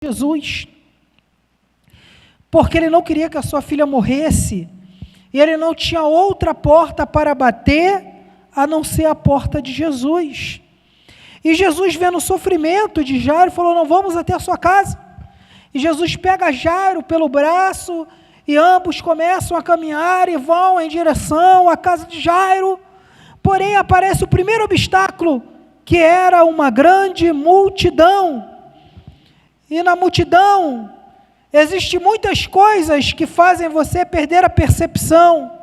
Jesus, porque ele não queria que a sua filha morresse, e ele não tinha outra porta para bater, a não ser a porta de Jesus. E Jesus, vendo o sofrimento de Jairo, falou: não, vamos até a sua casa. E Jesus pega Jairo pelo braço, e ambos começam a caminhar, e vão em direção à casa de Jairo. Porém, aparece o primeiro obstáculo, que era uma grande multidão. E na multidão, existem muitas coisas que fazem você perder a percepção.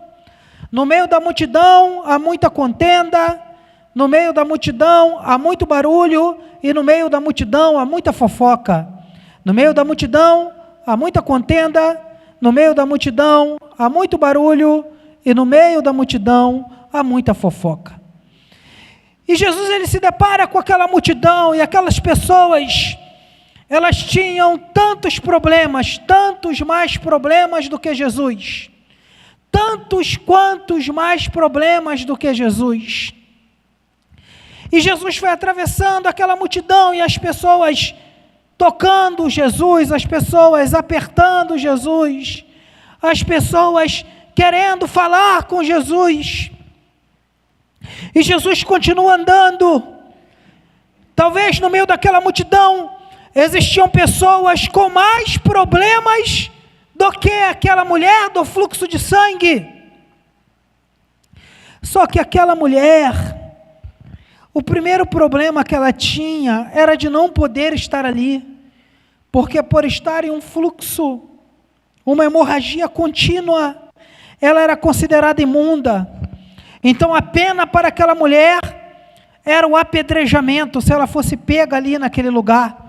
No meio da multidão, há muita contenda. No meio da multidão, há muito barulho. E no meio da multidão, há muita fofoca. No meio da multidão, há muita contenda. No meio da multidão, há muito barulho. E no meio da multidão, há muita fofoca. E Jesus, ele se depara com aquela multidão, e aquelas pessoas, elas tinham tantos problemas, tantos mais problemas do que Jesus. Tantos quantos mais problemas do que Jesus. E Jesus foi atravessando aquela multidão, e as pessoas tocando Jesus, as pessoas apertando Jesus, as pessoas querendo falar com Jesus. E Jesus continua andando. Talvez no meio daquela multidão existiam pessoas com mais problemas do que aquela mulher do fluxo de sangue. Só que aquela mulher, o primeiro problema que ela tinha era de não poder estar ali, porque por estar em um fluxo, uma hemorragia contínua, ela era considerada imunda. Então a pena para aquela mulher era o apedrejamento, se ela fosse pega ali naquele lugar.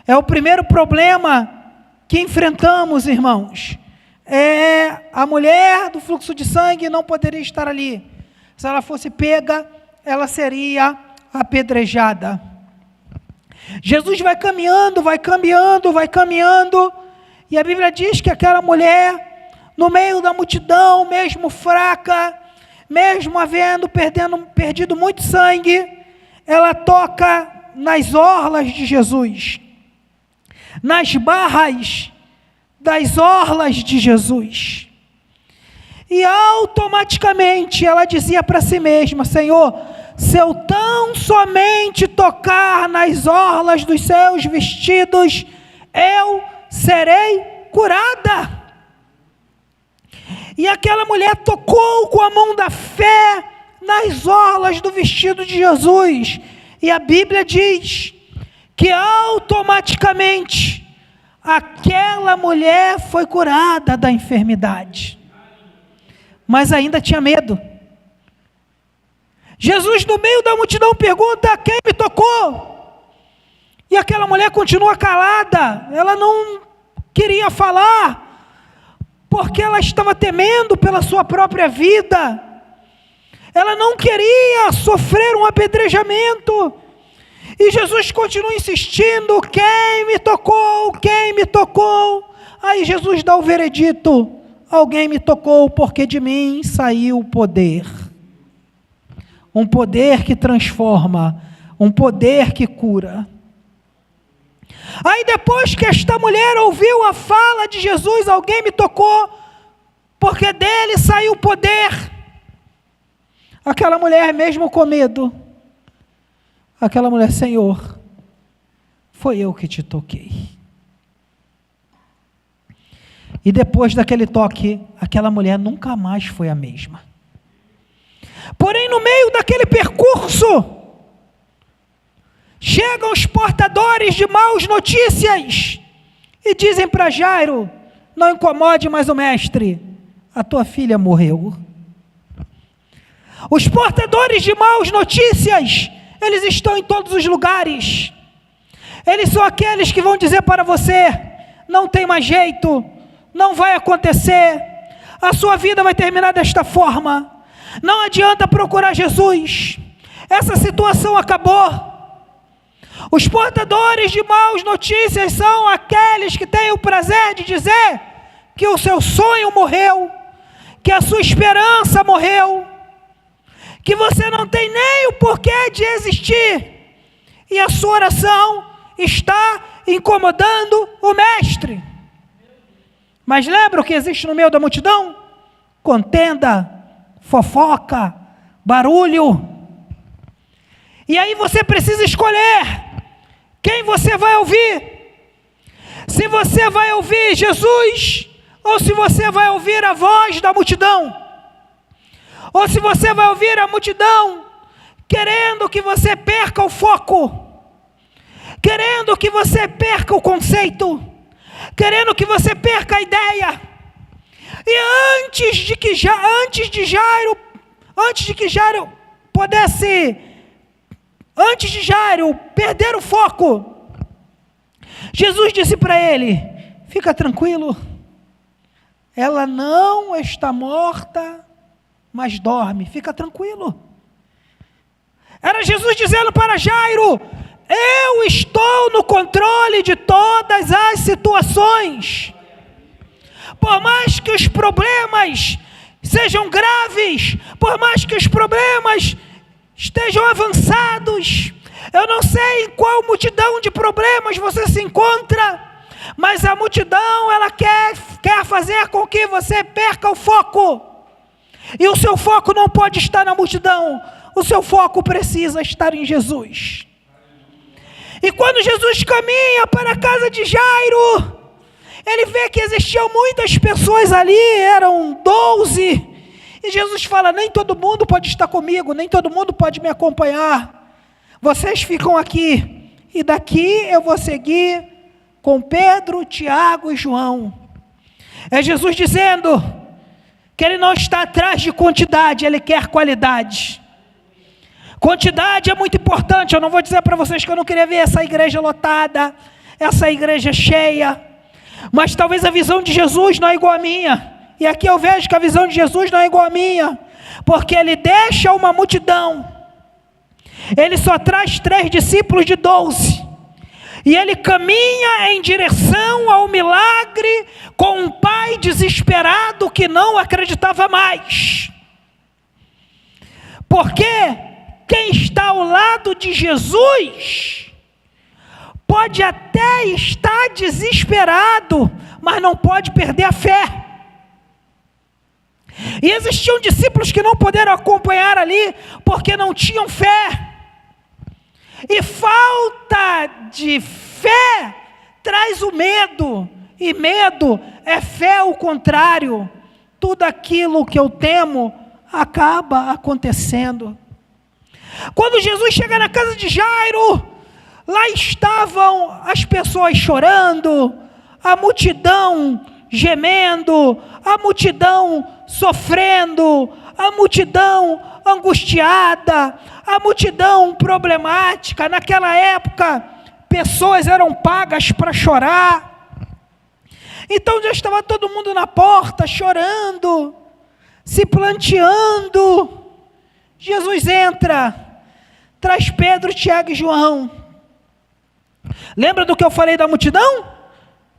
É o primeiro problema que enfrentamos, irmãos. A mulher do fluxo de sangue não poderia estar ali. Se ela fosse pega, ela seria apedrejada. Jesus vai caminhando, vai caminhando, vai caminhando, e a Bíblia diz que aquela mulher, no meio da multidão, mesmo fraca, mesmo perdido muito sangue, ela toca nas orlas de Jesus, nas barras das orlas de Jesus. E automaticamente ela dizia para si mesma: Senhor, se eu tão somente tocar nas orlas dos seus vestidos, eu serei curada. E aquela mulher tocou com a mão da fé nas orlas do vestido de Jesus. E a Bíblia diz que automaticamente aquela mulher foi curada da enfermidade. Mas ainda tinha medo. Jesus, no meio da multidão, pergunta: quem me tocou? E aquela mulher continua calada. Ela não queria falar, porque ela estava temendo pela sua própria vida. Ela não queria sofrer um apedrejamento. E Jesus continua insistindo: quem me tocou? Quem me tocou? Aí Jesus dá o veredito: alguém me tocou, porque de mim saiu o poder. Um poder que transforma, um poder que cura. Aí depois que esta mulher ouviu a fala de Jesus: alguém me tocou, porque dele saiu o poder. Aquela mulher, mesmo com medo, aquela mulher: Senhor, foi eu que te toquei. E depois daquele toque, aquela mulher nunca mais foi a mesma. Porém, no meio daquele percurso, chegam os portadores de maus notícias e dizem para Jairo: não incomode mais o mestre, a tua filha morreu. Os portadores de maus notícias, eles estão em todos os lugares. Eles são aqueles que vão dizer para você: não tem mais jeito, não vai acontecer, a sua vida vai terminar desta forma, não adianta procurar Jesus, essa situação acabou. Os portadores de maus notícias são aqueles que têm o prazer de dizer que o seu sonho morreu, que a sua esperança morreu, que você não tem nem o porquê de existir, e a sua oração está incomodando o mestre. Mas lembra o que existe no meio da multidão? Contenda, fofoca, barulho. E aí você precisa escolher quem você vai ouvir. Se você vai ouvir Jesus, ou se você vai ouvir a voz da multidão. Ou se você vai ouvir a multidão querendo que você perca o foco, querendo que você perca o conceito, querendo que você perca a ideia. E antes de que Jairo perder o foco, Jesus disse para ele: fica tranquilo, ela não está morta, mas dorme, fica tranquilo. Era Jesus dizendo para Jairo: eu estou no controle de todas as situações. Por mais que os problemas sejam graves, por mais que os problemas estejam avançados, eu não sei em qual multidão de problemas você se encontra, mas a multidão, ela quer fazer com que você perca o foco. E o seu foco não pode estar na multidão, o seu foco precisa estar em Jesus. E quando Jesus caminha para a casa de Jairo, ele vê que existiam muitas pessoas ali, eram 12, e Jesus fala: nem todo mundo pode estar comigo, nem todo mundo pode me acompanhar, vocês ficam aqui, e daqui eu vou seguir com Pedro, Tiago e João. É Jesus dizendo que ele não está atrás de quantidade, ele quer qualidade. Quantidade é muito importante. Eu não vou dizer para vocês que eu não queria ver essa igreja lotada, essa igreja cheia, mas talvez a visão de Jesus não é igual à minha, e aqui eu vejo que a visão de Jesus não é igual à minha, porque ele deixa uma multidão, ele só traz 3 discípulos de 12, e ele caminha em direção ao milagre com um pai desesperado que não acreditava mais, porque quem está ao lado de Jesus pode até estar desesperado, mas não pode perder a fé. E existiam discípulos que não puderam acompanhar ali, porque não tinham fé. E falta de fé traz o medo, e medo é fé ao contrário. Tudo aquilo que eu temo acaba acontecendo. Quando Jesus chega na casa de Jairo, lá estavam as pessoas chorando, a multidão gemendo, a multidão sofrendo, a multidão angustiada, a multidão problemática. Naquela época, pessoas eram pagas para chorar. Então já estava todo mundo na porta chorando, se planteando. Jesus entra, traz Pedro, Tiago e João. Lembra do que eu falei da multidão?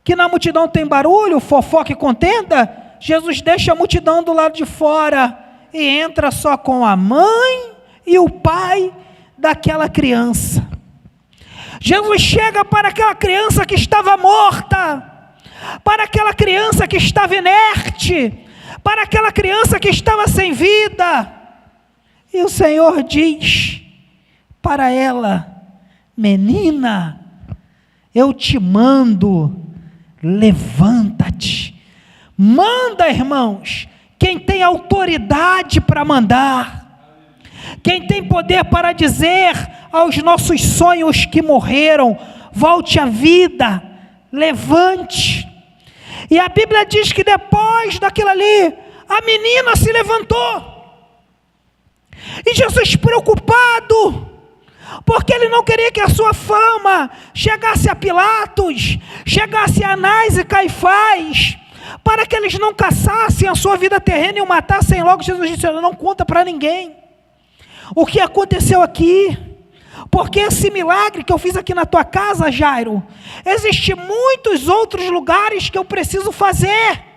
Que na multidão tem barulho, fofoca e contenda? Jesus deixa a multidão do lado de fora e entra só com a mãe e o pai daquela criança. Jesus chega para aquela criança que estava morta, para aquela criança que estava inerte, para aquela criança que estava sem vida. E o Senhor diz para ela: menina, eu te mando, levanta-te. Manda, irmãos, quem tem autoridade para mandar, quem tem poder para dizer aos nossos sonhos que morreram: volte à vida, levante. E a Bíblia diz que depois daquilo ali, a menina se levantou. E Jesus, preocupado, porque ele não queria que a sua fama chegasse a Pilatos, chegasse a Anás e Caifás, para que eles não caçassem a sua vida terrena e o matassem logo. Jesus disse: não conta para ninguém o que aconteceu aqui, porque esse milagre que eu fiz aqui na tua casa, Jairo, existem muitos outros lugares que eu preciso fazer.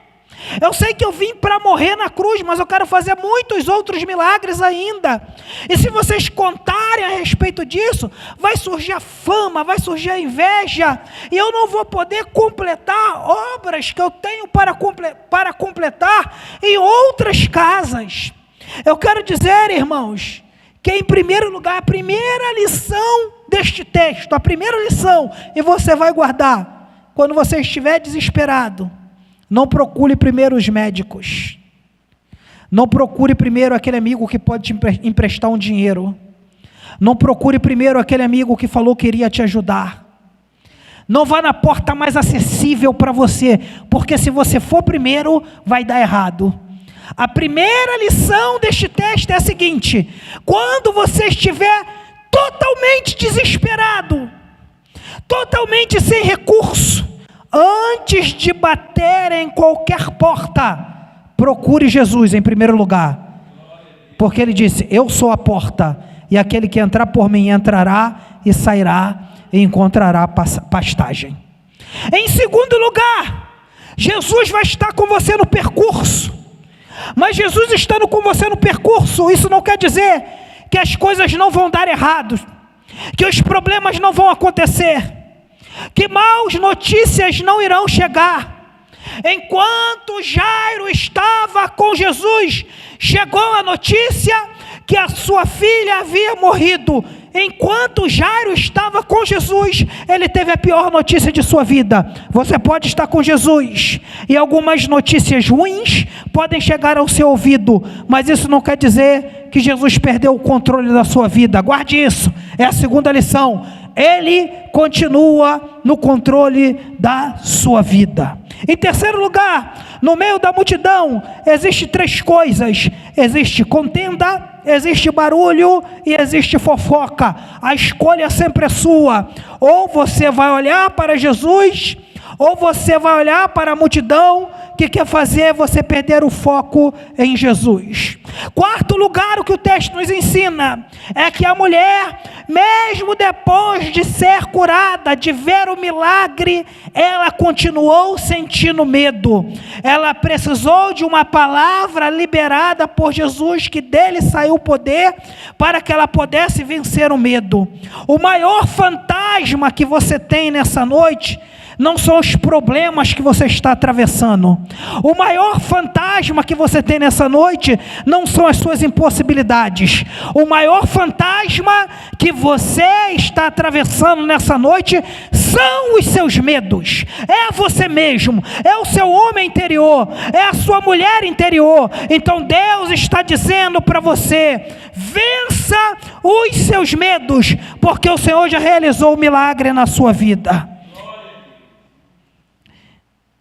Eu sei que eu vim para morrer na cruz, mas eu quero fazer muitos outros milagres ainda. E se vocês contarem a respeito disso, vai surgir a fama, vai surgir a inveja, e eu não vou poder completar obras que eu tenho para completar em outras casas. Eu quero dizer, irmãos, que em primeiro lugar, a primeira lição deste texto, a primeira lição, e você vai guardar, quando você estiver desesperado, não procure primeiro os médicos, não procure primeiro aquele amigo que pode te emprestar um dinheiro, não procure primeiro aquele amigo que falou que iria te ajudar, não vá na porta mais acessível para você, porque se você for primeiro, vai dar errado. A primeira lição deste texto é a seguinte: quando você estiver totalmente desesperado, totalmente sem recurso, antes de bater em qualquer porta, procure Jesus em primeiro lugar, porque ele disse: eu sou a porta, e aquele que entrar por mim entrará e sairá e encontrará pastagem. Em segundo lugar, Jesus vai estar com você no percurso. Mas Jesus estando com você no percurso, isso não quer dizer que as coisas não vão dar errado, que os problemas não vão acontecer, que maus notícias não irão chegar. Enquanto Jairo estava com Jesus, chegou a notícia que a sua filha havia morrido. Enquanto Jairo estava com Jesus, ele teve a pior notícia de sua vida. Você pode estar com Jesus e algumas notícias ruins podem chegar ao seu ouvido, mas isso não quer dizer que Jesus perdeu o controle da sua vida. Guarde isso, é a segunda lição. Ele continua no controle da sua vida. Em terceiro lugar, no meio da multidão, existe três coisas: existe contenda, existe barulho e existe fofoca. A escolha sempre é sua. Ou você vai olhar para Jesus, ou você vai olhar para a multidão que quer fazer você perder o foco em Jesus. Quarto lugar, o que o texto nos ensina é que a mulher, mesmo depois de ser curada, de ver o milagre, ela continuou sentindo medo. Ela precisou de uma palavra liberada por Jesus, que dele saiu o poder, para que ela pudesse vencer o medo. O maior fantasma que você tem nessa noite não são os problemas que você está atravessando. O maior fantasma que você tem nessa noite não são as suas impossibilidades. O maior fantasma que você está atravessando nessa noite são os seus medos. É você mesmo, é o seu homem interior, é a sua mulher interior. Então Deus está dizendo para você: vença os seus medos, porque o Senhor já realizou o milagre na sua vida.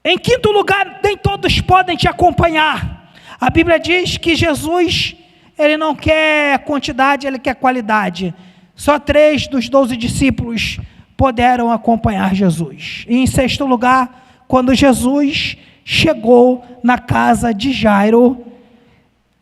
Em quinto lugar, nem todos podem te acompanhar. A Bíblia diz que Jesus, ele não quer quantidade, ele quer qualidade. Só 3 dos 12 discípulos puderam acompanhar Jesus. E em sexto lugar, quando Jesus chegou na casa de Jairo,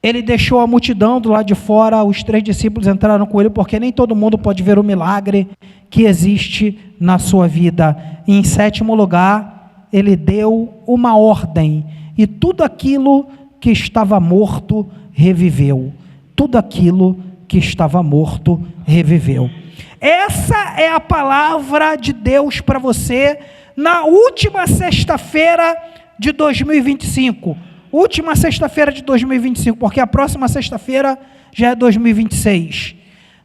ele deixou a multidão do lado de fora, os 3 discípulos entraram com ele, porque nem todo mundo pode ver o milagre que existe na sua vida. E em sétimo lugar, ele deu uma ordem, e tudo aquilo que estava morto reviveu. Tudo aquilo que estava morto reviveu. Essa é a palavra de Deus para você na última sexta-feira de 2025. Última sexta-feira de 2025, porque a próxima sexta-feira já é 2026.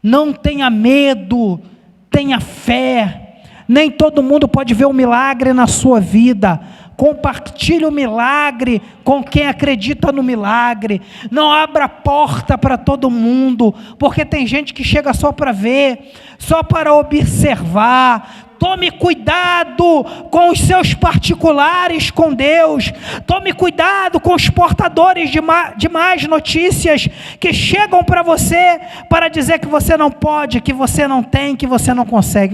Não tenha medo, tenha fé. Nem todo mundo pode ver o milagre na sua vida. Compartilhe o milagre com quem acredita no milagre. Não abra porta para todo mundo, porque tem gente que chega só para ver, só para observar. Tome cuidado com os seus particulares com Deus. Tome cuidado com os portadores de más notícias que chegam para você para dizer que você não pode, que você não tem, que você não consegue.